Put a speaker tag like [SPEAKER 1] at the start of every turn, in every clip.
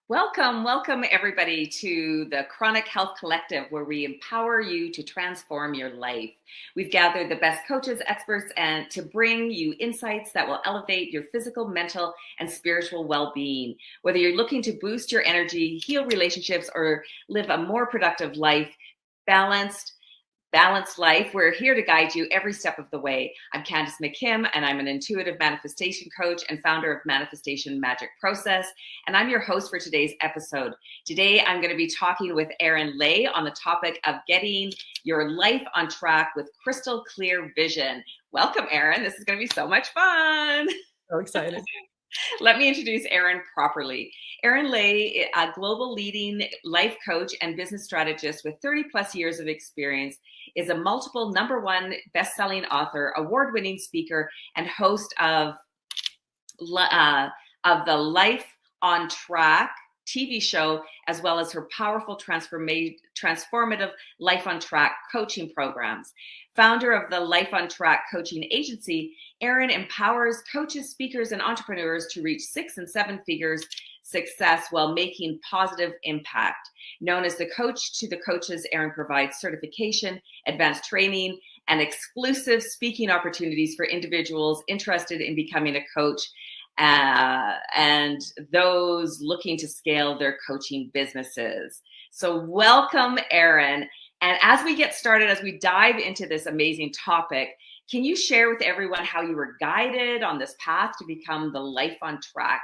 [SPEAKER 1] Welcome everybody to the Chronic Health Collective, where we empower you to transform your life. We've gathered the best coaches, experts, and to bring you insights that will elevate your physical, mental, and spiritual well-being. Whether you're looking to boost your energy, heal relationships, or live a more productive life, balanced life, we're here to guide you every step of the way. I'm Candace McKim, and I'm an intuitive manifestation coach and founder of Manifestation Magic Process, and I'm your host for today's episode. Today, I'm going to be talking with Erin Ley on the topic of getting your life on track with crystal clear vision. Welcome, Erin. This is going to be so much fun.
[SPEAKER 2] So excited.
[SPEAKER 1] Let me introduce Erin properly. Erin Ley, a global leading life coach and business strategist with 30 plus years of experience, is a multiple #1 best-selling author, award-winning speaker, and host of the Life on Track TV show, as well as her powerful transformative Life on Track coaching programs. Founder of the Life on Track coaching agency, Erin empowers coaches, speakers, and entrepreneurs to reach 6 and 7 figures success while making positive impact. Known as the coach to the coaches, Erin provides certification, advanced training, and exclusive speaking opportunities for individuals interested in becoming a coach and those looking to scale their coaching businesses. So welcome, Erin. And as we get started, as we dive into this amazing topic, can you share with everyone how you were guided on this path to become the Life on Track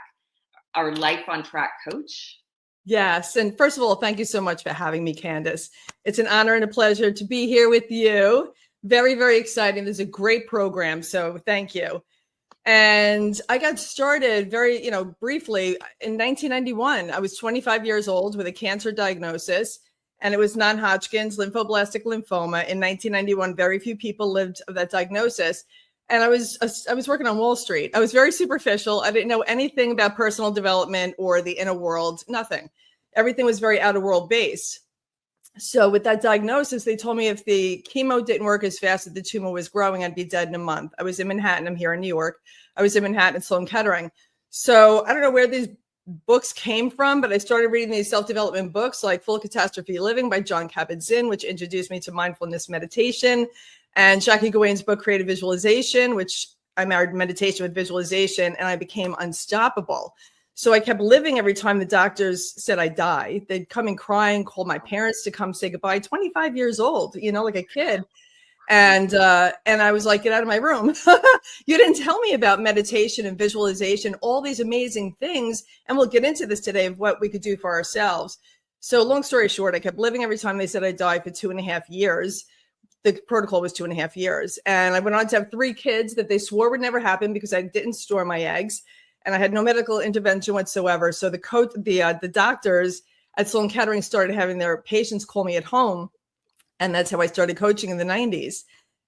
[SPEAKER 1] coach?
[SPEAKER 2] Yes. And first of all, thank you so much for having me, Candace. It's an honor and a pleasure to be here with you. Very, very exciting. This is a great program. So thank you. And I got started very, briefly in 1991. I was 25 years old with a cancer diagnosis, and it was non-Hodgkin's lymphoblastic lymphoma. In 1991, very few people lived of that diagnosis. And I was working on Wall Street. I was very superficial. I didn't know anything about personal development or the inner world, nothing. Everything was very outer world based. So with that diagnosis, they told me if the chemo didn't work as fast as the tumor was growing, I'd be dead in a month. I was in Manhattan. I'm here in New York. I was in Manhattan at Sloan Kettering. So I don't know where these books came from, but I started reading these self-development books like Full Catastrophe Living by Jon Kabat-Zinn, which introduced me to mindfulness meditation, and Jackie Gawain's book, Creative Visualization, which I married meditation with visualization, and I became unstoppable. So I kept living every time the doctors said I die. They'd come in crying, call my parents to come say goodbye. 25 years old, like a kid. And I was like, get out of my room. You didn't tell me about meditation and visualization, all these amazing things. And we'll get into this today of what we could do for ourselves. So long story short, I kept living every time they said I die for 2.5 years. The protocol was 2.5 years. And I went on to have 3 kids that they swore would never happen because I didn't store my eggs. And I had no medical intervention whatsoever. So the doctors at Sloan Kettering started having their patients call me at home. And that's how I started coaching in the 90s.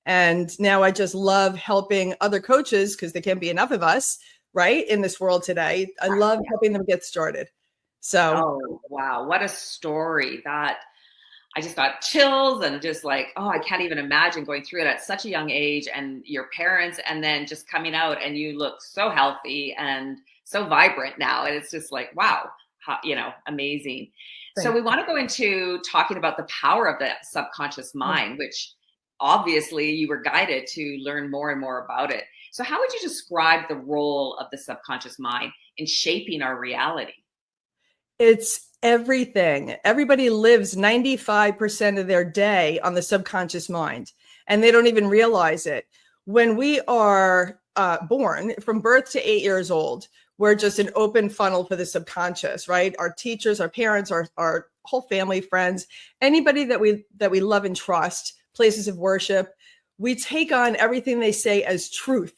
[SPEAKER 2] And now I just love helping other coaches because there can't be enough of us, right, in this world today. I love helping them get started. So,
[SPEAKER 1] oh, wow. What a story. That I just got chills and just like, oh, I can't even imagine going through it at such a young age, and your parents, and then just coming out and you look so healthy and so vibrant now. And it's just like, wow, amazing. So we want to go into talking about the power of the subconscious mind, which obviously you were guided to learn more and more about it. So how would you describe the role of the subconscious mind in shaping our reality?
[SPEAKER 2] It's everything. Everybody lives 95% of their day on the subconscious mind, and they don't even realize it. When we are born, from birth to 8 years old, we're just an open funnel for the subconscious, right? Our teachers, our parents, our whole family, friends, anybody that we love and trust, places of worship, we take on everything they say as truth,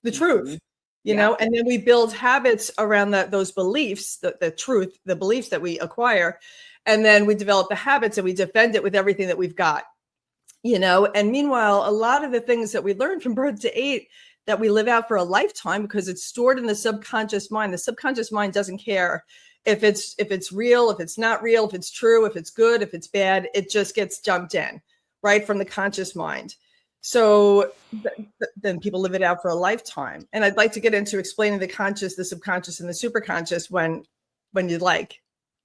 [SPEAKER 2] the truth. And then we build habits around those beliefs, the truth, the beliefs that we acquire. And then we develop the habits and we defend it with everything that we've got, And meanwhile, a lot of the things that we learn from birth to 8 that we live out for a lifetime because it's stored in the subconscious mind. The subconscious mind doesn't care if it's real, if it's not real, if it's true, if it's good, if it's bad. It just gets jumped in, right, from the conscious mind. So then people live it out for a lifetime. And I'd like to get into explaining the conscious, the subconscious, and the superconscious when you'd like.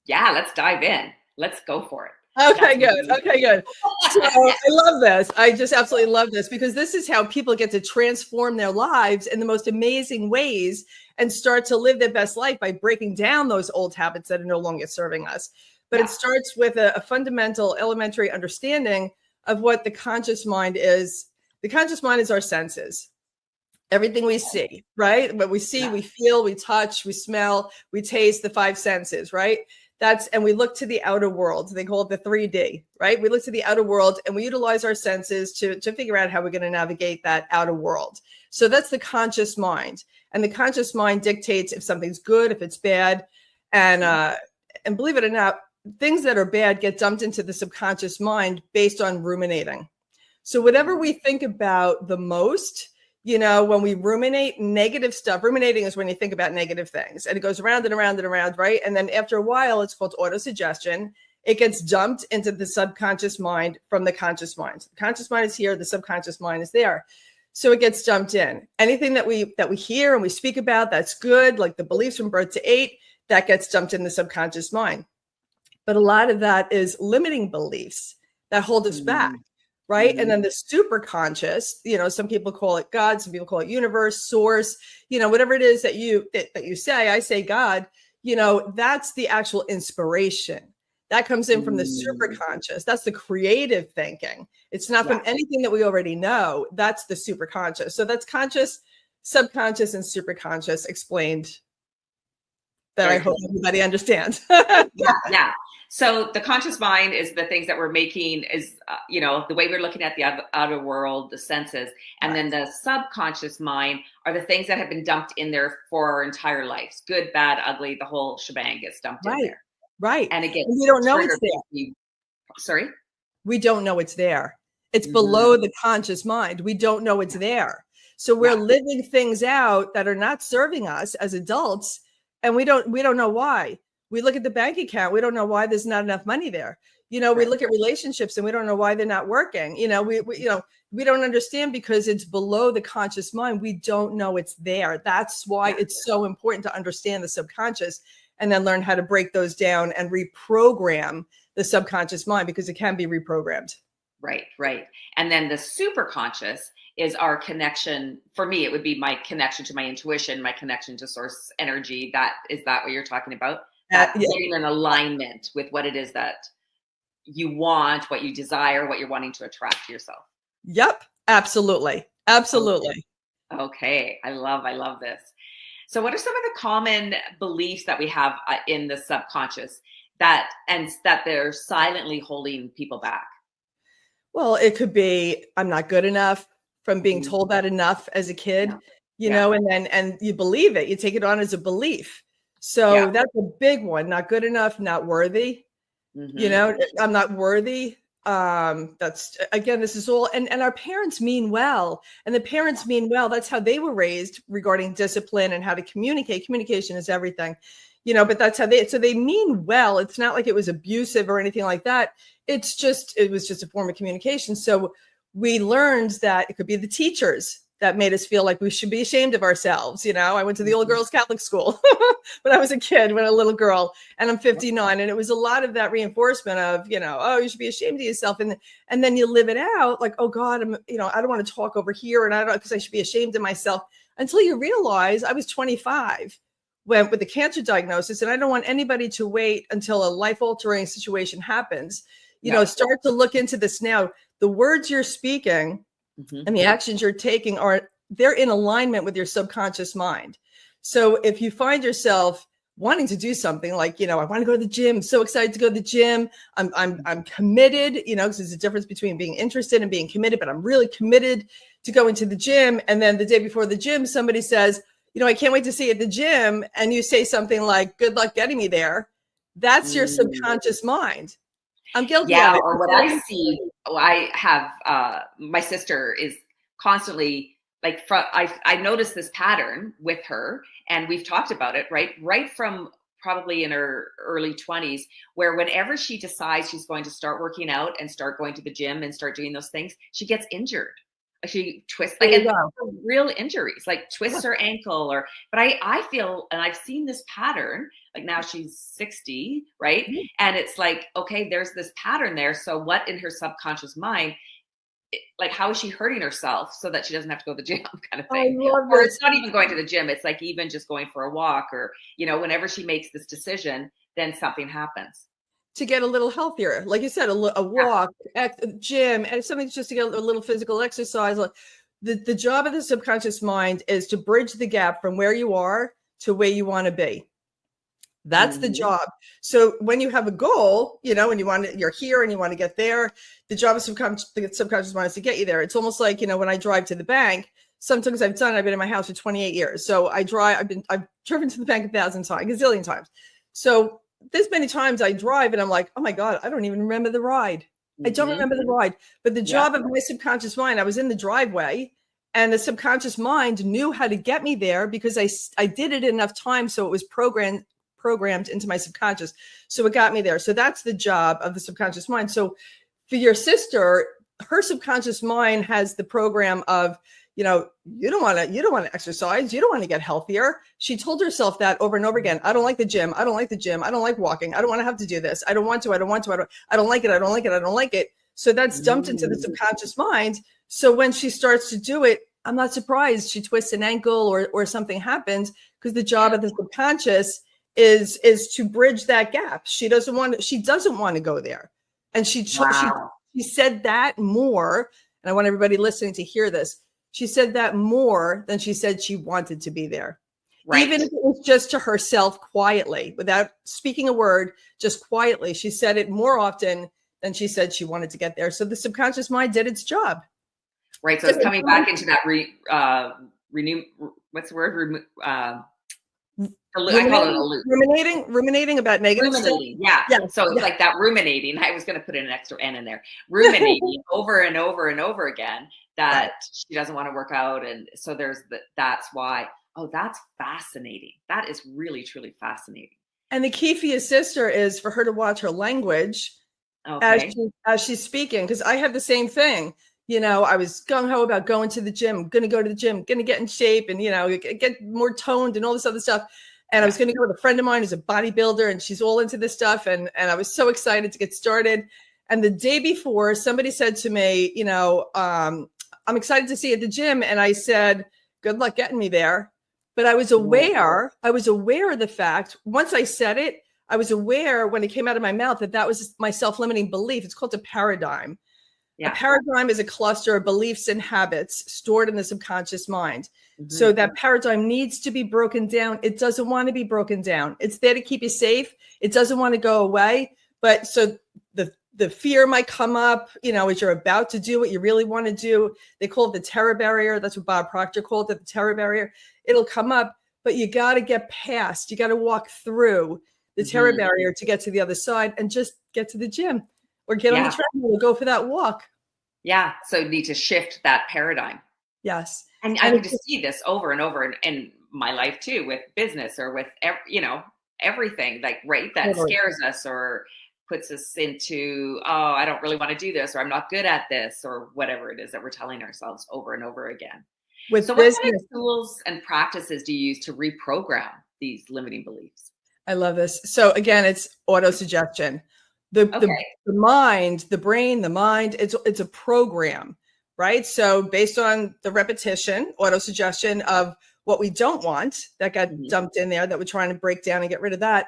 [SPEAKER 1] Yeah, let's dive in. Let's go for it.
[SPEAKER 2] Okay, good. Okay, good. So I love this. I just absolutely love this because this is how people get to transform their lives in the most amazing ways and start to live their best life by breaking down those old habits that are no longer serving us. But it starts with a fundamental elementary understanding of what the conscious mind is. The conscious mind is our senses. Everything we see, right? What we see, we feel, we touch, we smell, we taste, the five senses, right? And we look to the outer world. They call it the 3D, right? We look to the outer world and we utilize our senses to figure out how we're going to navigate that outer world. So that's the conscious mind. And the conscious mind dictates if something's good, if it's bad. And believe it or not, things that are bad get dumped into the subconscious mind based on ruminating. So whatever we think about the most, when we ruminate negative stuff, ruminating is when you think about negative things and it goes around and around and around, right? And then after a while, it's called autosuggestion. It gets dumped into the subconscious mind from the conscious mind. The conscious mind is here, the subconscious mind is there. So it gets dumped in. Anything that we hear and we speak about that's good, like the beliefs from birth to 8, that gets dumped in the subconscious mind. But a lot of that is limiting beliefs that hold us back. Right. And then the super conscious, some people call it God, some people call it universe, source, whatever it is that you say, I say God, that's the actual inspiration that comes in from the super conscious. That's the creative thinking. It's not from anything that we already know. That's the super conscious. So that's conscious, subconscious, and super conscious explained that I hope everybody understands.
[SPEAKER 1] Yeah. So the conscious mind is the things that we're making is, the way we're looking at the outer world, the senses. And then the subconscious mind are the things that have been dumped in there for our entire lives. Good, bad, ugly, the whole shebang gets dumped in there.
[SPEAKER 2] Right.
[SPEAKER 1] And again,
[SPEAKER 2] we don't know it's there.
[SPEAKER 1] Sorry?
[SPEAKER 2] We don't know it's there. It's below the conscious mind. We don't know it's there. So we're living things out that are not serving us as adults. And we don't know why. We look at the bank account. We don't know why there's not enough money there. We look at relationships and we don't know why they're not working. We don't understand because it's below the conscious mind. We don't know it's there. That's why it's so important to understand the subconscious and then learn how to break those down and reprogram the subconscious mind because it can be reprogrammed.
[SPEAKER 1] Right. And then the super conscious is our connection. For me, it would be my connection to my intuition, my connection to source energy. Is that what you're talking about? Getting in alignment with what it is that you want, what you desire, what you're wanting to attract to yourself.
[SPEAKER 2] Yep. Absolutely.
[SPEAKER 1] Okay. I love this. So what are some of the common beliefs that we have in the subconscious that they're silently holding people back?
[SPEAKER 2] Well, it could be, I'm not good enough, from being told that enough as a kid, and you believe it, you take it on as a belief. So that's a big one. Not good enough, not worthy. I'm not worthy. That's again, this is all, and our parents mean well, and the parents mean well. That's how they were raised regarding discipline and how to communicate. Communication is everything, but that's how they mean well. It's not like it was abusive or anything like that. It was just a form of communication. So we learned that it could be the teachers that made us feel like we should be ashamed of ourselves. I went to the old girls Catholic school when I was a kid, when a little girl, and I'm 59. And it was a lot of that reinforcement of, oh, you should be ashamed of yourself. And then you live it out like, oh God, I don't want to talk over here. And I don't, because I should be ashamed of myself, until you realize I was 25 with the cancer diagnosis. And I don't want anybody to wait until a life altering situation happens. Start to look into this now. The words you're speaking and the actions you're taking they're in alignment with your subconscious mind. So if you find yourself wanting to do something like, I want to go to the gym, so excited to go to the gym. I'm committed, because there's a difference between being interested and being committed, but I'm really committed to going to the gym. And then the day before the gym, somebody says, I can't wait to see you at the gym. And you say something like, good luck getting me there. That's your subconscious mind. I'm guilty of it.
[SPEAKER 1] Or what I see, I have, my sister is constantly like, I noticed this pattern with her, and we've talked about it, right from probably in her early 20s, where whenever she decides she's going to start working out and start going to the gym and start doing those things, she gets injured. She twists, real injuries, like twists her ankle, but I feel, and I've seen this pattern like now she's 60, right? And it's like, okay, there's this pattern there. So what in her subconscious mind, like how is she hurting herself so that she doesn't have to go to the gym kind of
[SPEAKER 2] I
[SPEAKER 1] thing?
[SPEAKER 2] love
[SPEAKER 1] Or
[SPEAKER 2] this.
[SPEAKER 1] it's not even going to the gym. It's like even just going for a walk, or, you know, whenever she makes this decision, then something happens.
[SPEAKER 2] To get a little healthier, like you said, a walk, gym, and something just to get a little physical exercise. Like the job of the subconscious mind is to bridge the gap from where you are to where you want to be. That's the job. So when you have a goal, you know, and you're here and you want to get there, the job of the subconscious mind is to get you there. It's almost like, you know, when I drive to the bank, sometimes I've been in my house for 28 years. So I've driven to the bank 1,000 times, a gazillion times. So this many times I drive and I'm like, oh my God, I don't even remember the ride. I don't remember the ride. But the job of my subconscious mind, I was in the driveway and the subconscious mind knew how to get me there because I did it enough times. So it was programmed into my subconscious. So it got me there. So that's the job of the subconscious mind. So for your sister, her subconscious mind has the program of, you know, you don't want to exercise. You don't want to get healthier. She told herself that over and over again. I don't like the gym. I don't like the gym. I don't like walking. I don't want to have to do this. I don't want to. I don't want to. I don't like it. I don't like it. I don't like it. So that's dumped into the subconscious mind. So when she starts to do it, I'm not surprised she twists an ankle or something happens, because the job of the subconscious is to bridge that gap. She doesn't want to go there. And she said that more. And I want everybody listening to hear this. She said that more than she said she wanted to be there. Right. Even if it was just to herself quietly, without speaking a word, just quietly. She said it more often than she said she wanted to get there. So the subconscious mind did its job.
[SPEAKER 1] Right. So it's coming back into that what's the word? I call it a loop.
[SPEAKER 2] Ruminating about negative stuff.
[SPEAKER 1] Yeah. So it's like that ruminating. I was going to put an extra N in there. Ruminating over and over and over again that she doesn't want to work out. And so that's why. Oh, that's fascinating. That is really, truly fascinating.
[SPEAKER 2] And the key for your sister is for her to watch her language as she's speaking. Because I have the same thing. You know, I was gung-ho about going to the gym, going to go to the gym, going to get in shape and, you know, get more toned and all this other stuff. And I was going to go with a friend of mine who's a bodybuilder and she's all into this stuff. And I was so excited to get started. And the day before, somebody said to me, you know, I'm excited to see you at the gym. And I said, good luck getting me there. But I was aware of the fact, once I said it, I was aware when it came out of my mouth that was my self-limiting belief. It's called a paradigm. Yeah. A paradigm is a cluster of beliefs and habits stored in the subconscious mind. So that paradigm needs to be broken down. It doesn't want to be broken down. It's there to keep you safe. It doesn't want to go away. But so the fear might come up, you know, as you're about to do what you really want to do. They call it the terror barrier. That's what Bob Proctor called it, the terror barrier. It'll come up, but you got to get past. You got to walk through the terror barrier to get to the other side and just get to the gym or get on the treadmill or go for that walk. Yeah.
[SPEAKER 1] So you need to shift that paradigm.
[SPEAKER 2] Yes.
[SPEAKER 1] And I can just see this over and over in my life too, with business or with, you know, everything like, that scares us or puts us into, oh, I don't really want to do this, or I'm not good at this, or whatever it is that we're telling ourselves over and over again. So what kind of tools and practices do you use to reprogram these limiting beliefs?
[SPEAKER 2] I love this. So again, it's autosuggestion. The mind, the brain, the mind, it's a program, right? So based on the repetition, autosuggestion of what we don't want that got dumped in there that we're trying to break down and get rid of that,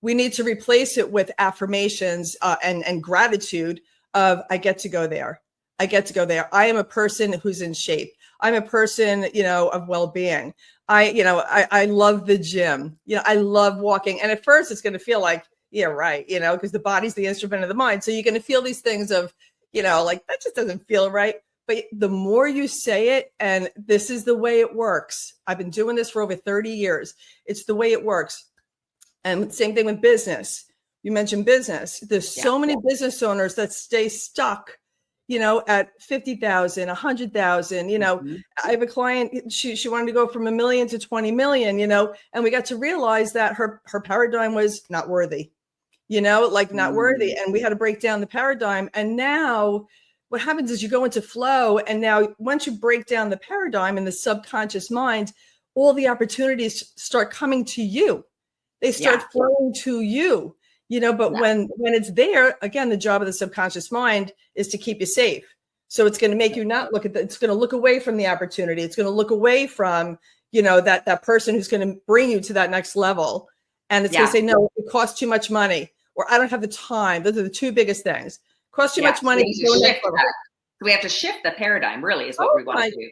[SPEAKER 2] we need to replace it with affirmations and gratitude of, I get to go there. I get to go there. I am a person who's in shape. I'm a person, you know, of well-being. I love the gym. You know, I love walking. And at first it's going to feel like, yeah, right. You know, because the body's the instrument of the mind. So you're going to feel these things of, you know, like that just doesn't feel right. But the more you say it, and this is the way it works. I've been doing this for over 30 years. It's the way it works. And same thing with business. You mentioned business. There's so many business owners that stay stuck, you know, at 50,000, 100,000, you know. I have a client, she wanted to go from 1 million to 20 million, you know, and we got to realize that her paradigm was not worthy, you know, like not worthy. And we had to break down the paradigm. And now what happens is you go into flow. And now once you break down the paradigm in the subconscious mind, all the opportunities start coming to you. They start flowing to you, but when it's there, again, the job of the subconscious mind is to keep you safe. So it's going to make you not look at it's going to look away from the opportunity. It's going to look away from, that person who's going to bring you to that next level. And it's going to say, no, it costs too much money, or I don't have the time. Those are the two biggest things. Cost too much money.
[SPEAKER 1] We have to shift the paradigm, really, is what we want to do.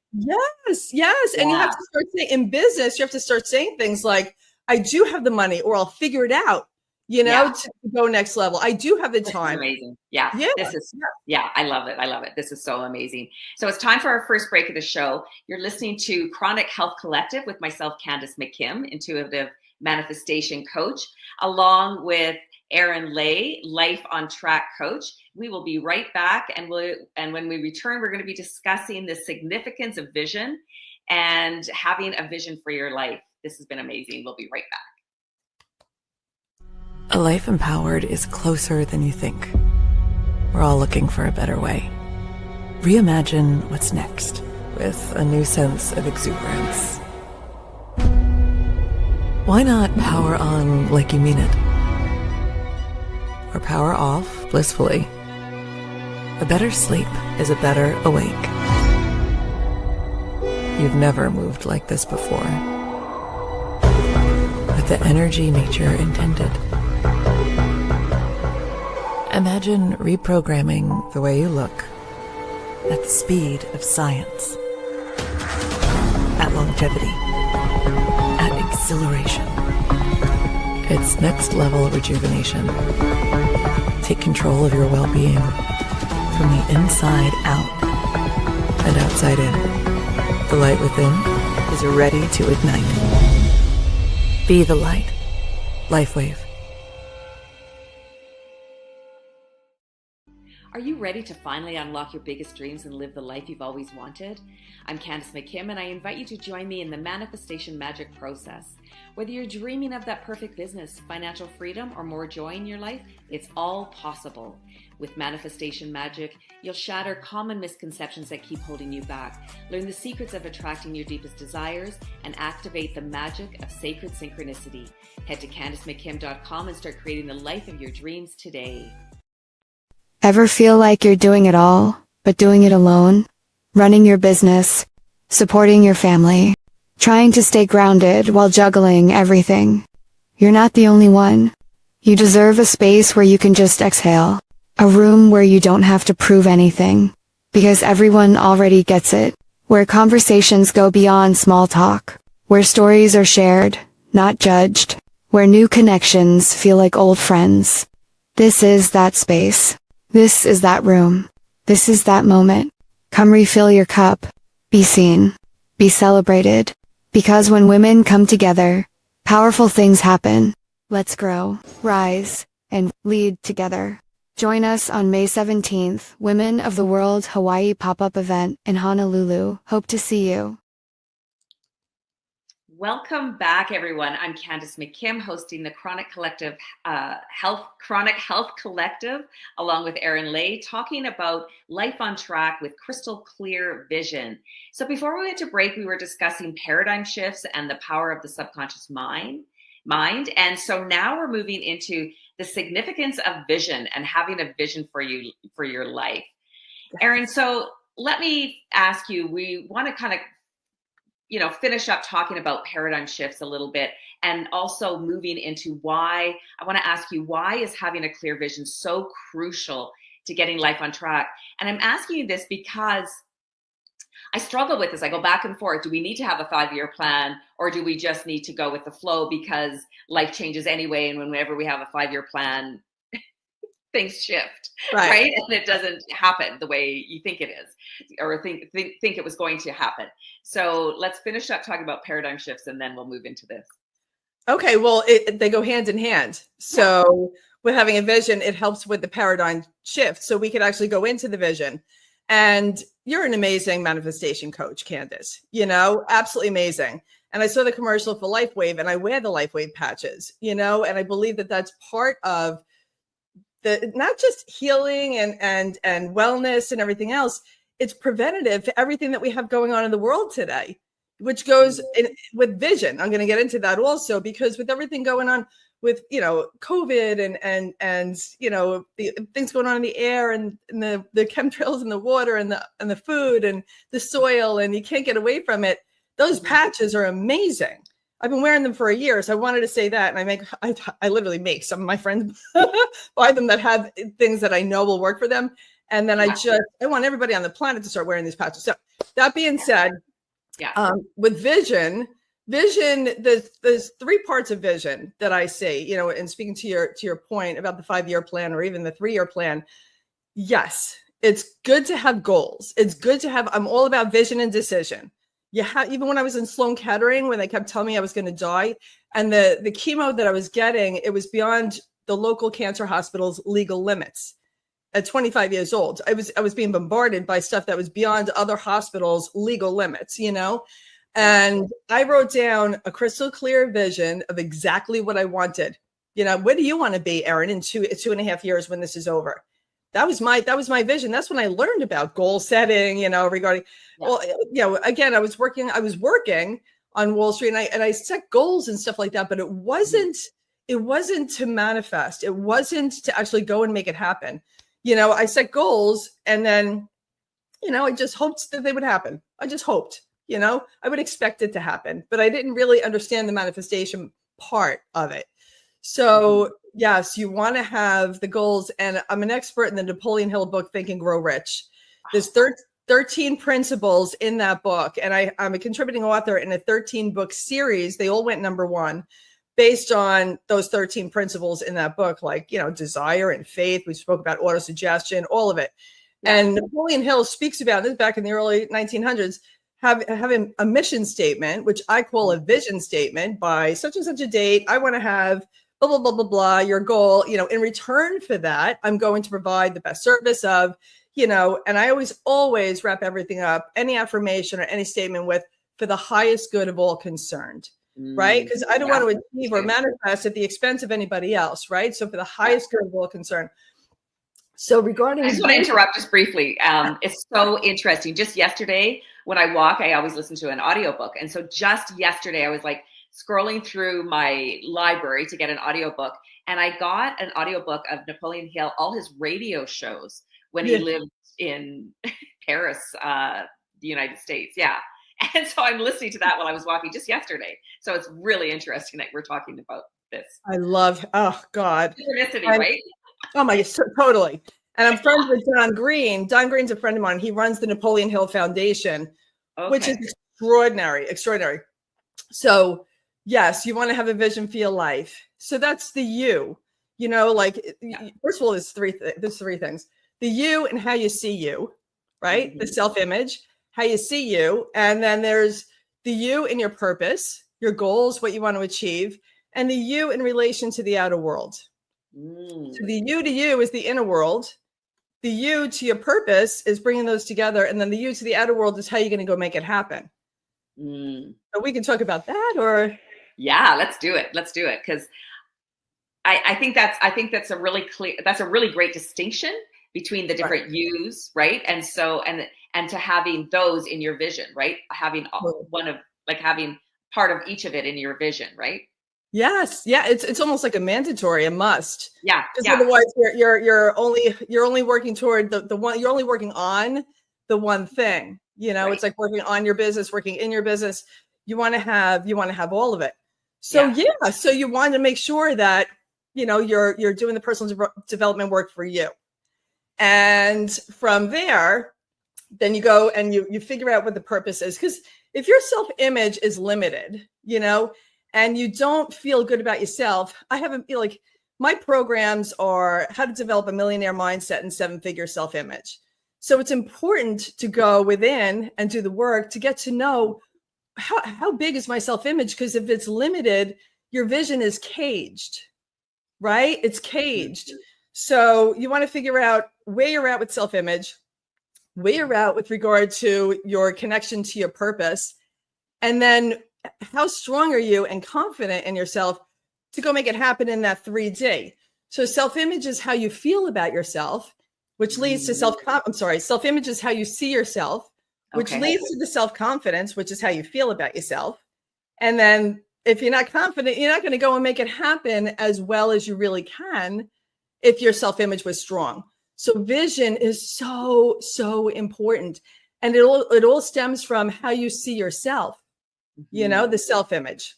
[SPEAKER 2] Yes. And you have to start saying, in business, you have to start saying things like, I do have the money, or I'll figure it out, to go next level. I do have the time.
[SPEAKER 1] Amazing. I love it. This is so amazing. So it's time for our first break of the show. You're listening to Chronic Health Collective with myself, Candace McKim, intuitive manifestation coach, along with Erin Ley, Life on Track coach. We will be right back, and when we return, we're going to be discussing the significance of vision and having a vision for your life. This has been amazing. We'll be right back.
[SPEAKER 3] A life empowered is closer than you think. We're all looking for a better way. Reimagine what's next with a new sense of exuberance. Why not power on like you mean it? Or power off blissfully. A better sleep is a better awake. You've never moved like this before. With the energy nature intended. Imagine reprogramming the way you look at the speed of science, at longevity, at exhilaration. It's next level rejuvenation. Take control of your well-being from the inside out and outside in. The light within is ready to ignite. Be the light. LifeWave.
[SPEAKER 1] Are you ready to finally unlock your biggest dreams and live the life you've always wanted? I'm Candace McKim, and I invite you to join me in the manifestation magic process. Whether you're dreaming of that perfect business, financial freedom, or more joy in your life, it's all possible. With manifestation magic, you'll shatter common misconceptions that keep holding you back, learn the secrets of attracting your deepest desires, and activate the magic of sacred synchronicity. Head to CandaceMcKim.com and start creating the life of your dreams today.
[SPEAKER 4] Ever feel like you're doing it all, but doing it alone? Running your business, supporting your family, trying to stay grounded while juggling everything. You're not the only one. You deserve a space where you can just exhale. A room where you don't have to prove anything. Because everyone already gets it. Where conversations go beyond small talk. Where stories are shared, not judged. Where new connections feel like old friends. This is that space. This is that room. This is that moment. Come refill your cup. Be seen. Be celebrated. Because when women come together, powerful things happen. Let's grow, rise, and lead together. Join us on May 17th, Women of the World Hawaii pop-up event in Honolulu. Hope to see you.
[SPEAKER 1] Welcome back, everyone. I'm Candace McKim, hosting the Chronic Health Collective, along with Erin Ley, talking about life on track with crystal clear vision. So before we went to break, we were discussing paradigm shifts and the power of the subconscious mind. And so now we're moving into the significance of vision and having a vision for your life. Erin, so let me ask you, we want to kind of finish up talking about paradigm shifts a little bit, and also moving into why is having a clear vision so crucial to getting life on track? And I'm asking you this because I struggle with this. I go back and forth. Do we need to have a 5-year plan, or do we just need to go with the flow because life changes anyway? And whenever we have a 5-year plan, things shift, right? And it doesn't happen the way you think it is, or think it was going to happen. So let's finish up talking about paradigm shifts, and then we'll move into this.
[SPEAKER 2] Okay, well, they go hand in hand. So with having a vision, it helps with the paradigm shift. So we could actually go into the vision. And you're an amazing manifestation coach, Candace, absolutely amazing. And I saw the commercial for LifeWave, and I wear the LifeWave patches, and I believe that that's part of not just healing and wellness and everything else. It's preventative to everything that we have going on in the world today. which goes with vision. I'm going to get into that also, because with everything going on with, COVID and the things going on in the air and the chemtrails in the water and the food and the soil, and you can't get away from it. Those patches are amazing. I've been wearing them for a year, so I wanted to say that. And I literally make some of my friends buy them that have things that I know will work for them. And then I want everybody on the planet to start wearing these patches. So that being said, with vision, there's 3 parts of vision that I see, and speaking to your point about the 5-year plan or even the 3-year plan. Yes, it's good to have goals. It's good to have, I'm all about vision and decision. Even when I was in Sloan Kettering, when they kept telling me I was going to die, and the chemo that I was getting, it was beyond the local cancer hospital's legal limits. At 25 years old, I was being bombarded by stuff that was beyond other hospitals' legal limits, and I wrote down a crystal clear vision of exactly what I wanted. Where do you want to be, Erin, in 2.5 years when this is over? That was my vision. That's when I learned about goal setting, regarding, again, I was working on Wall Street, and I set goals and stuff like that, but it wasn't to manifest. It wasn't to actually go and make it happen. I set goals, and then, I just hoped that they would happen. I just hoped, I would expect it to happen, but I didn't really understand the manifestation part of it. So yes, you want to have the goals. And I'm an expert in the Napoleon Hill book, Think and Grow Rich. There's 13 principles in that book. And I'm a contributing author in a 13-book series. They all went #1 based on those 13 principles in that book, like, desire and faith. We spoke about autosuggestion, all of it. Yeah. And Napoleon Hill speaks about this back in the early 1900s, having a mission statement, which I call a vision statement. By such and such a date, I want to have blah, blah, blah, blah, blah, your goal. In return for that, I'm going to provide the best service of, and I always wrap everything up, any affirmation or any statement with, for the highest good of all concerned. Right? Because I don't want to achieve or manifest at the expense of anybody else. Right? So for the highest good of all concerned. So regarding,
[SPEAKER 1] I just want to interrupt just briefly. It's so interesting. Just yesterday, when I walk, I always listen to an audiobook. And so just yesterday, I was like scrolling through my library to get an audiobook. And I got an audiobook of Napoleon Hill, all his radio shows when he lived in Paris, the United States. Yeah. And so I'm listening to that while I was walking just yesterday. So it's really interesting that we're talking about this.
[SPEAKER 2] I love, oh God.
[SPEAKER 1] Synchronicity, right?
[SPEAKER 2] Oh my, totally. And I'm friends with Don Green. Don Green's a friend of mine. He runs the Napoleon Hill Foundation, which is extraordinary. So yes, you want to have a vision for your life. So that's the you, first of all, there's three things: the you and how you see you, right? Mm-hmm. The self-image, how you see you. And then there's the you and your purpose, your goals, what you want to achieve, and the you in relation to the outer world. So the you to you is the inner world. The you to your purpose is bringing those together. And then the you to the outer world is how you're going to go make it happen. So we can talk about that, or.
[SPEAKER 1] Yeah, let's do it. Because I think that's a really clear, that's a really great distinction between the different yous, right? And so, and to having those in your vision, right? Having having part of each of it in your vision, right?
[SPEAKER 2] Yes. Yeah. It's almost like a mandatory, a must.
[SPEAKER 1] Yeah.
[SPEAKER 2] Because otherwise you're only working toward the one, you're only working on the one thing, It's like working on your business, working in your business. You want to have all of it. So so you want to make sure that, you're doing the personal development work for you. And from there, then you go and you figure out what the purpose is. Because if your self-image is limited, and you don't feel good about yourself, my programs are how to develop a millionaire mindset and 7-figure self-image. So it's important to go within and do the work to get to know how big is my self-image? Because if it's limited, your vision is caged, right? It's caged. So you want to figure out where you're at with self-image, where you're at with regard to your connection to your purpose, and then how strong are you and confident in yourself to go make it happen in that 3D. So self-image is how you feel about yourself, which leads to self-image is how you see yourself, which
[SPEAKER 1] Okay.
[SPEAKER 2] leads to the self-confidence, which is how you feel about yourself. And then if you're not confident, you're not going to go and make it happen as well as you really can if your self-image was strong. So vision is so, so important. And it all stems from how you see yourself, you know, the self-image.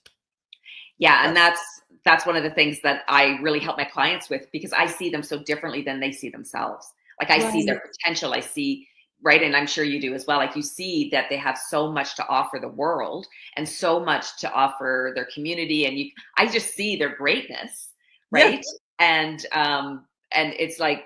[SPEAKER 1] Yeah. And that's one of the things that I really help my clients with, because I see them so differently than they see themselves. Like I see their potential. I see, right. And I'm sure you do as well. Like you see that they have so much to offer the world and so much to offer their community. And I just see their greatness. Right. Yeah. And it's like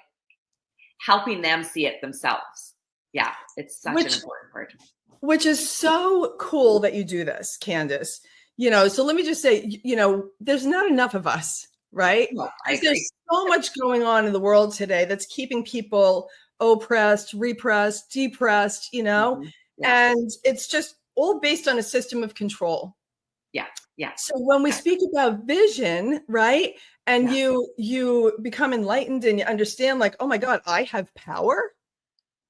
[SPEAKER 1] helping them see it themselves. Yeah. It's such an important part.
[SPEAKER 2] Which is so cool that you do this, Candace. You know, so let me just say, you know, there's not enough of us, right?
[SPEAKER 1] No,
[SPEAKER 2] there's so much going on in the world today that's keeping people oppressed, repressed, depressed, you know, and it's just all based on a system of control.
[SPEAKER 1] Yeah. Yeah.
[SPEAKER 2] So when we speak about vision, right, and you become enlightened and you understand, like, oh my God, I have power.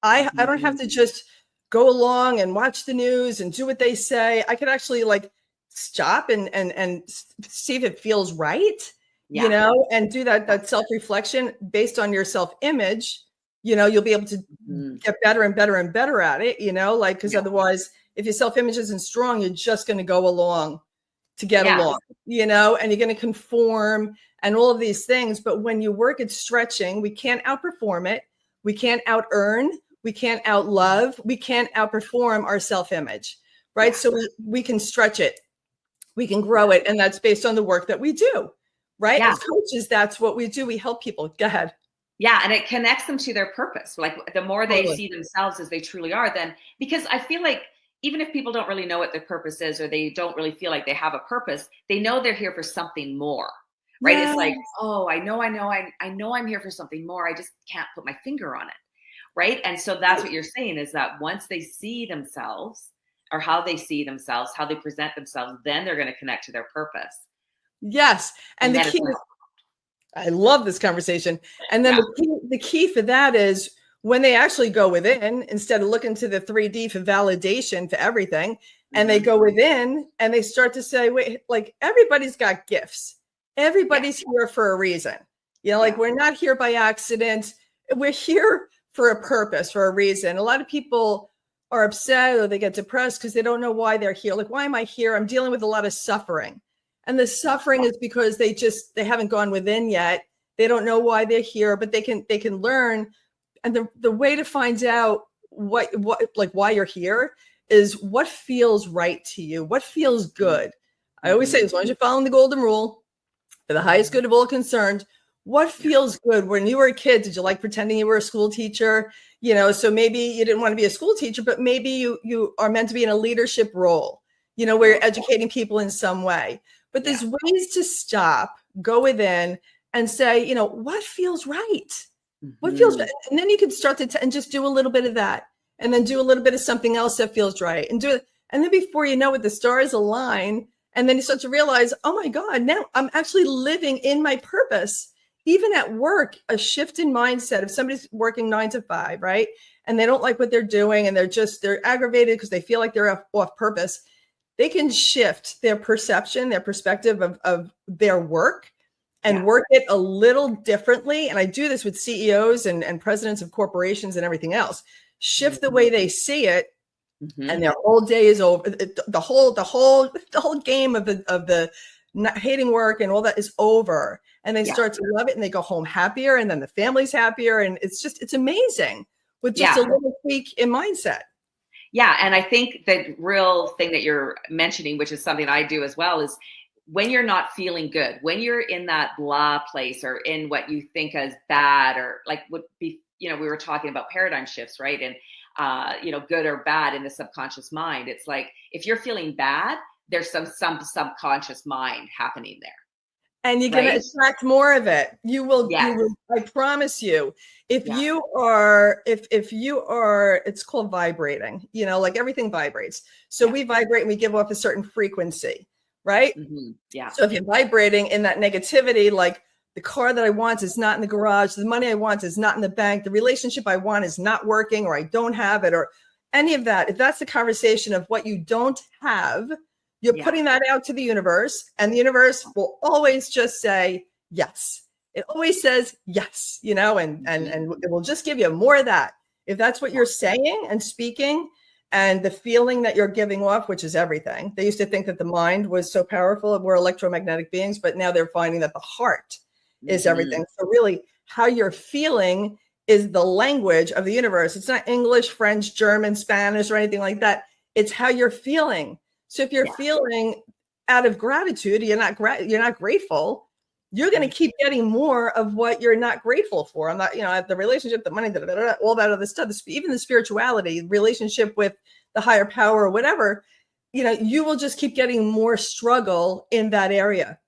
[SPEAKER 2] I don't have to just go along and watch the news and do what they say. I could actually like stop and see if it feels right, you know, and do that self-reflection based on your self-image. You know, you'll be able to get better and better and better at it, you know, like, because otherwise, if your self-image isn't strong, you're just going to go along to get along, you know, and you're going to conform and all of these things. But when you work at stretching, we can't outperform it. We can't out-earn. We can't out-love. We can't outperform our self-image, right? So we can stretch it. We can grow it. And that's based on the work that we do, right? As coaches, that's what we do. We help people. Go ahead.
[SPEAKER 1] Yeah. And it connects them to their purpose. Like the more they see themselves as they truly are, then, because I feel like even if people don't really know what their purpose is, or they don't really feel like they have a purpose, they know they're here for something more, right? It's like, oh, I know I'm here for something more. I just can't put my finger on it. Right. And so that's what you're saying, is that once they see themselves, or how they see themselves, how they present themselves, then they're going to connect to their purpose.
[SPEAKER 2] Yes. And the key, I love this conversation. And then the key for that is when they actually go within, instead of looking to the 3D for validation for everything, and they go within and they start to say, wait, like everybody's got gifts. Everybody's here for a reason. You know, like we're not here by accident. We're here for a purpose, for a reason. A lot of people are upset or they get depressed because they don't know why they're here. Like, why am I here? I'm dealing with a lot of suffering. And the suffering is because they haven't gone within yet. They don't know why they're here, but they can learn. And the way to find out what like why you're here is what feels right to you, what feels good. I always say, as long as you're following the golden rule, for the highest good of all concerned, what feels good? When you were a kid, did you like pretending you were a school teacher? You know, so maybe you didn't want to be a school teacher, but maybe you are meant to be in a leadership role, you know, where you're educating people in some way. But there's ways to stop, go within and say, you know, what feels right? What feels right? And then you can start to and just do a little bit of that, and then do a little bit of something else that feels right, and do it. And then before you know it, the stars align. And then you start to realize, oh my God, now I'm actually living in my purpose. Even at work, a shift in mindset. If somebody's working 9 to 5, right, and they don't like what they're doing, and they're aggravated because they feel like they're off purpose, they can shift their perception, their perspective of their work, and work it a little differently. And I do this with CEOs and presidents of corporations and everything else. Shift the way they see it, and their whole day is over. The whole game of the not hating work and all that is over. And they start to love it, and they go home happier, and then the family's happier. And it's amazing with just a little tweak in mindset.
[SPEAKER 1] Yeah. And I think the real thing that you're mentioning, which is something I do as well, is when you're not feeling good, when you're in that blah place, or in what you think as bad, or like would be, you know, we were talking about paradigm shifts, right? And, you know, good or bad in the subconscious mind. It's like, if you're feeling bad, there's some subconscious mind happening there.
[SPEAKER 2] And you're going to attract more of it. You will, I promise you, if you are, it's called vibrating, you know, like everything vibrates. So we vibrate and we give off a certain frequency, right? Yeah. So if you're vibrating in that negativity, like the car that I want is not in the garage, the money I want is not in the bank, the relationship I want is not working, or I don't have it, or any of that, if that's the conversation of what you don't have, you're putting that out to the universe, and the universe will always just say yes. It always says yes, you know, and it will just give you more of that. If that's what you're saying and speaking, and the feeling that you're giving off, which is everything. They used to think that the mind was so powerful, we're electromagnetic beings, but now they're finding that the heart is everything. So really, how you're feeling is the language of the universe. It's not English, French, German, Spanish, or anything like that. It's how you're feeling. So if you're feeling out of gratitude, you're not grateful, you're going to keep getting more of what you're not grateful for. I'm not, you know, the relationship, the money, all that other stuff, even the spirituality, relationship with the higher power or whatever, you know, you will just keep getting more struggle in that area.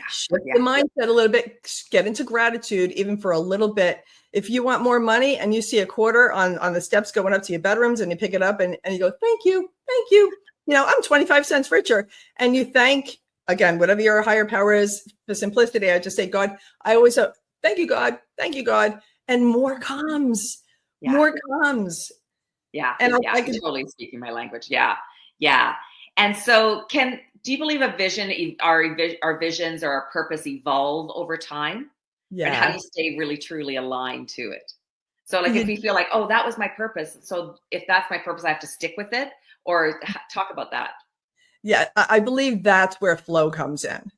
[SPEAKER 2] Shift the mindset a little bit, get into gratitude, even for a little bit. If you want more money and you see a quarter on the steps going up to your bedrooms, and you pick it up and you go, thank you. You know, I'm 25 cents richer. And you thank, again, whatever your higher power is, for simplicity, I just say, God, I always say, thank you, God. And more comes. More comes.
[SPEAKER 1] And I can totally speaking my language. And so do you believe a vision, our visions or our purpose evolve over time? And how do you stay really truly aligned to it? So like if you feel like, oh, that was my purpose. So if that's my purpose, I have to stick with it, or talk about that.
[SPEAKER 2] Yeah, I believe that's where flow comes in.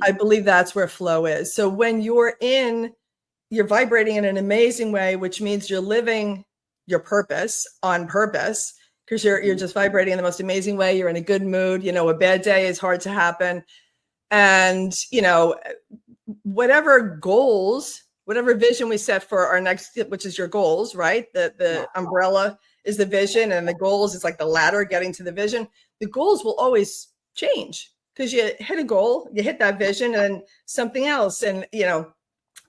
[SPEAKER 2] I believe that's where flow is. So when you're vibrating in an amazing way, which means you're living your purpose on purpose, because you're just vibrating in the most amazing way. You're in a good mood. You know, a bad day is hard to happen. And, you know, whatever goals, whatever vision we set for our next, which is your goals, right? The umbrella is the vision, and the goals is like the ladder getting to the vision. The goals will always change, because you hit a goal, you hit that vision, and something else. And, you know,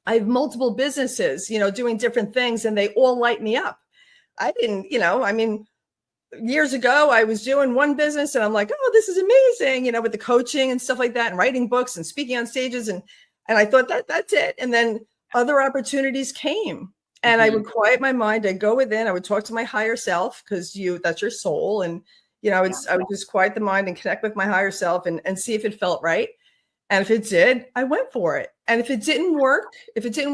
[SPEAKER 2] I have multiple businesses, you know, doing different things, and they all light me up. I didn't, you know, I mean, years ago, I was doing one business and I'm like, oh, this is amazing, you know, with the coaching and stuff like that, and writing books and speaking on stages. And I thought that's it. And then other opportunities came, and I would quiet my mind. I'd go within, I would talk to my higher self, because that's your soul. And, you know, I would just quiet the mind and connect with my higher self and see if it felt right. And if it did, I went for it. And if it didn't